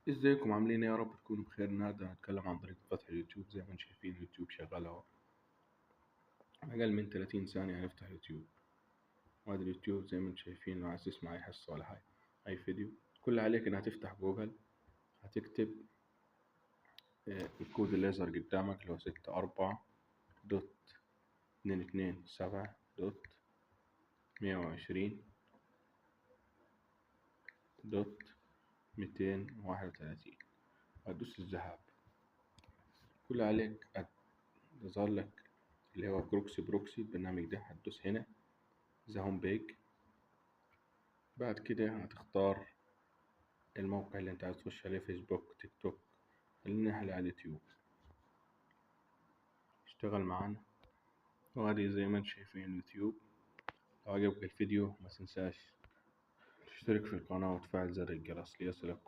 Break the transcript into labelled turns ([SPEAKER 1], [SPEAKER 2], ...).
[SPEAKER 1] ازيكم عاملين ايه؟ يا رب تكونوا بخير. النهارده هنتكلم عن طريقة فتح اليوتيوب. زي ما انتم شايفين اليوتيوب شغال اهو، أقل من 30 ثانية هنفتح اليوتيوب. وهذا اليوتيوب زي ما انتم شايفين، لو عايز تسمع أي حصة ولا حاجة أي فيديو، كل اللي عليك إنك هتفتح جوجل، هتكتب الكود الليزر قدامك اللي هو 64.227.231. هتدوس الذهب. كل اللي عليك هتظهر لك اللي هو بروكسي البرنامج ده، هتدوس هنا ذا هوم بيج. بعد كده هتختار الموقع اللي انت عايز تخش عليه، فيسبوك، تيك توك. خلينا على اليوتيوب، اشتغل معانا. وهذه زي ما انتم شايفين اليوتيوب. لو عجبك الفيديو ما تنساش تشترك في القناة وتفعل زر الجرس ليصلك